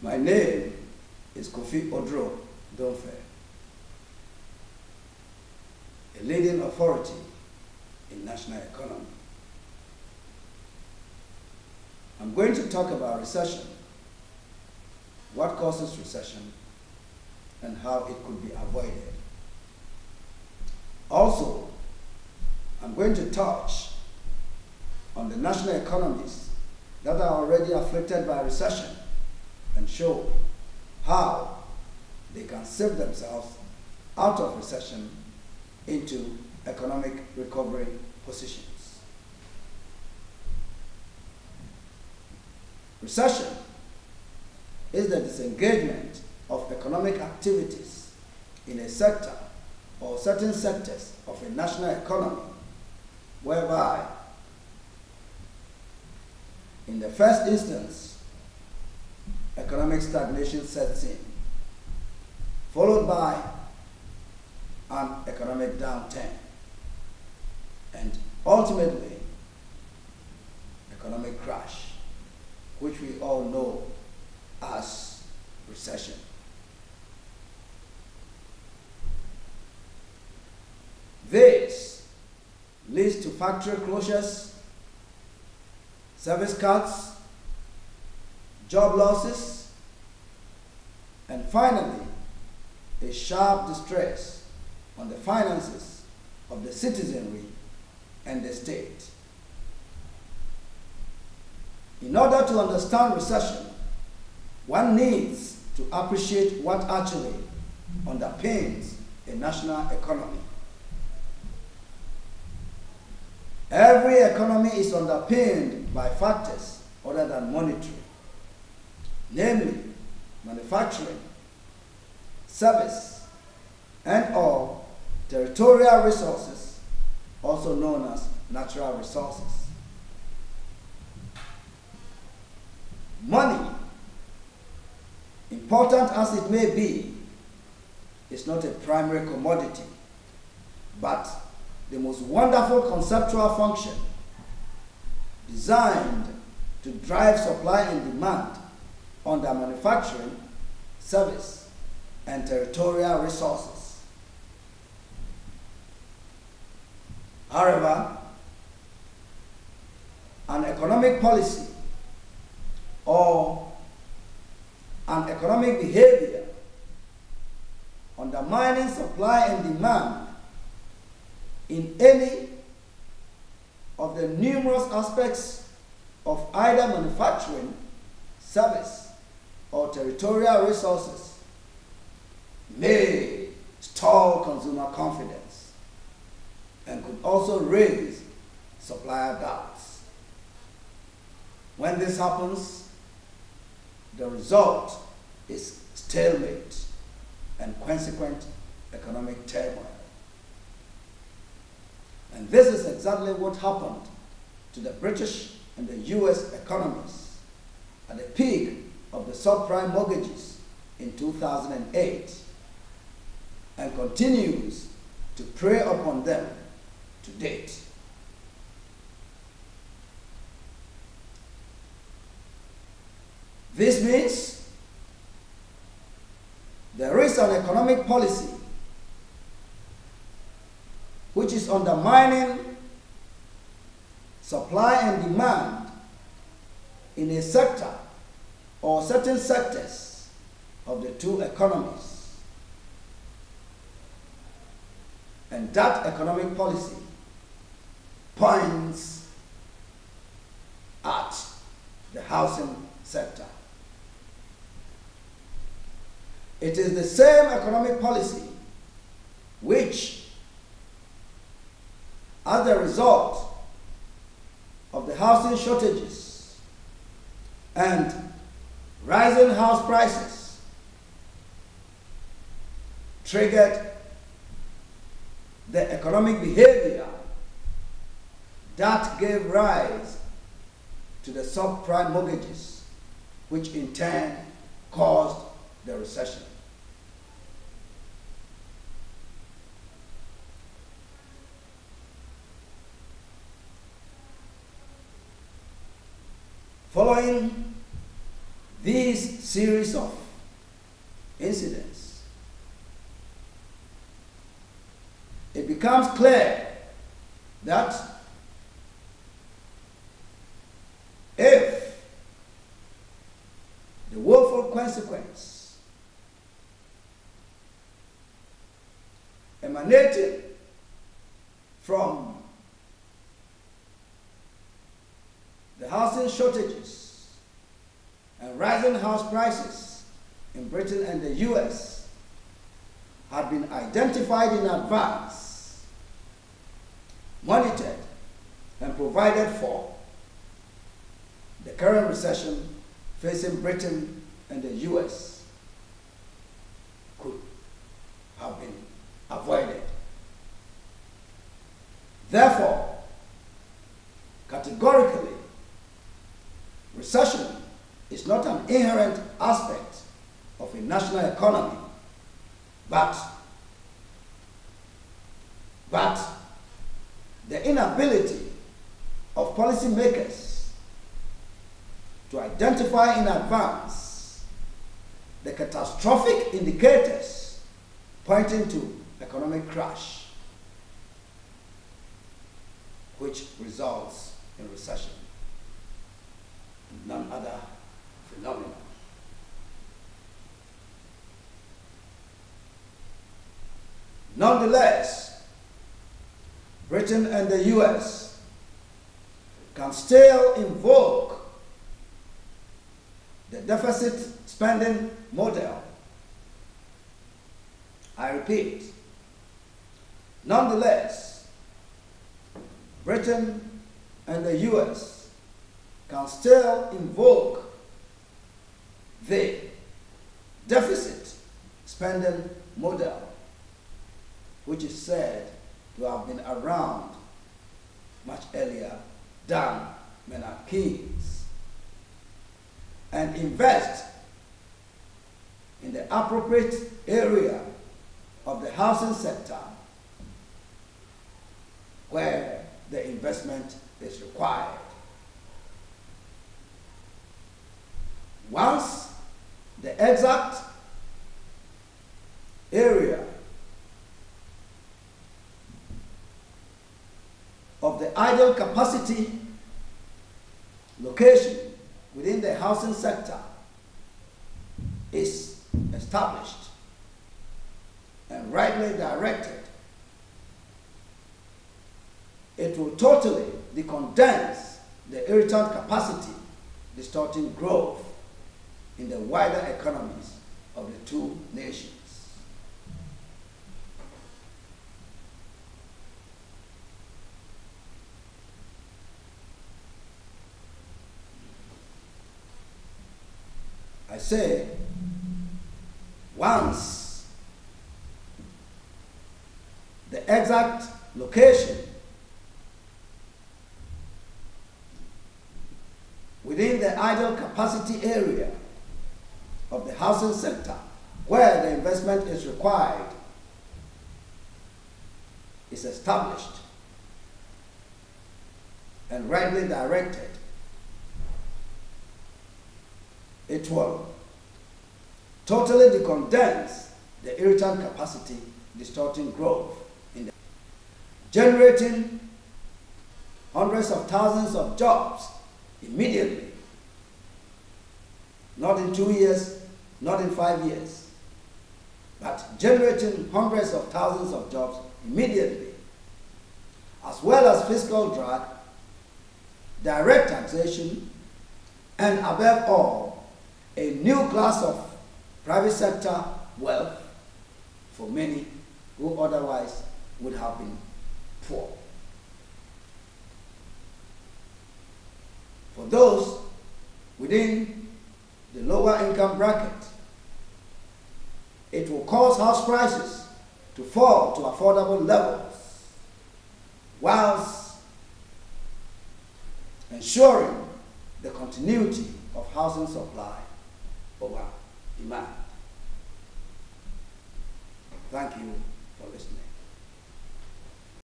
My name is Kofi Odro Donfe, a leading authority in national economy. I'm going to talk about recession, what causes recession, and how it could be avoided. Also, I'm going to touch on the national economies that are already afflicted by recession and show how they can save themselves out of recession into economic recovery positions. Recession is the disengagement of economic activities in a sector or certain sectors of a national economy, whereby, in the first instance, economic stagnation sets in, followed by an economic downturn, and ultimately, economic crash, which we all know as recession. This leads to factory closures, service cuts, job losses, and finally, a sharp distress on the finances of the citizenry and the state. In order to understand recession, one needs to appreciate what actually underpins a national economy. Every economy is underpinned by factors other than monetary, namely manufacturing, service, and/or territorial resources, also known as natural resources. Money, important as it may be, is not a primary commodity, but the most wonderful conceptual function designed to drive supply and demand under manufacturing, service, and territorial resources. However, an economic policy or an economic behavior undermining supply and demand in any of the numerous aspects of either manufacturing, service, or territorial resources may stall consumer confidence and could also raise supplier doubts. When this happens, the result is stalemate and consequent economic turmoil. And this is exactly what happened to the British and the US economies at the peak of the subprime mortgages in 2008 and continues to prey upon them to date. This means there is an economic policy which is undermining supply and demand in a sector or certain sectors of the two economies. And that economic policy points at the housing sector. It is the same economic policy which, as a result of the housing shortages and rising house prices, triggered the economic behavior that gave rise to the subprime mortgages, which in turn caused the recession. Following these series of incidents, it becomes clear that if the woeful consequence emanating from the housing shortages and rising house prices in Britain and the US had been identified in advance, monitored, and provided for, the current recession facing Britain and the US could have been avoided. Therefore, categorically, recession is not an inherent aspect of a national economy, but the inability of policymakers to identify in advance the catastrophic indicators pointing to economic crash, which results in recession, none other phenomenon. Nonetheless, Britain and the US can still invoke the deficit spending model. I repeat, nonetheless, Britain and the US can still invoke the deficit spending model, which is said to have been around much earlier than Maynard Keynes, and invest in the appropriate area of the housing sector where the investment is required. Once the exact area of the idle capacity location within the housing sector is established and rightly directed, it will totally decondense the irritant capacity, distorting growth in the wider economies of the two nations. I say, once the exact location within the idle capacity area of the housing sector where the investment is required is established and rightly directed, it will totally decondense the irritant capacity, distorting growth, in the generating hundreds of thousands of jobs immediately, not in 2 years, not in 5 years, but generating hundreds of thousands of jobs immediately, as well as fiscal drag, direct taxation, and above all, a new class of private sector wealth for many who otherwise would have been poor. For those within the lower income bracket, it will cause house prices to fall to affordable levels, whilst ensuring the continuity of housing supply over demand. Thank you.